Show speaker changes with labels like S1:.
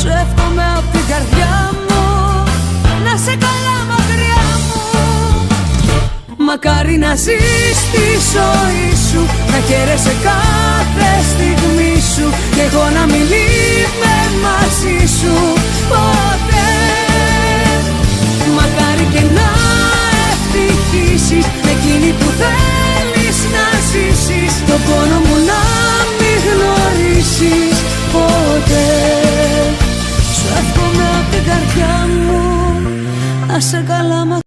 S1: σου εύχομαι απ' την καρδιά μου, να σε καλά μακριά μου. Μακάρι να ζεις τη ζωή σου, να χαίρεσαι κάθε στιγμή σου, και εγώ να μην είμαι μαζί σου.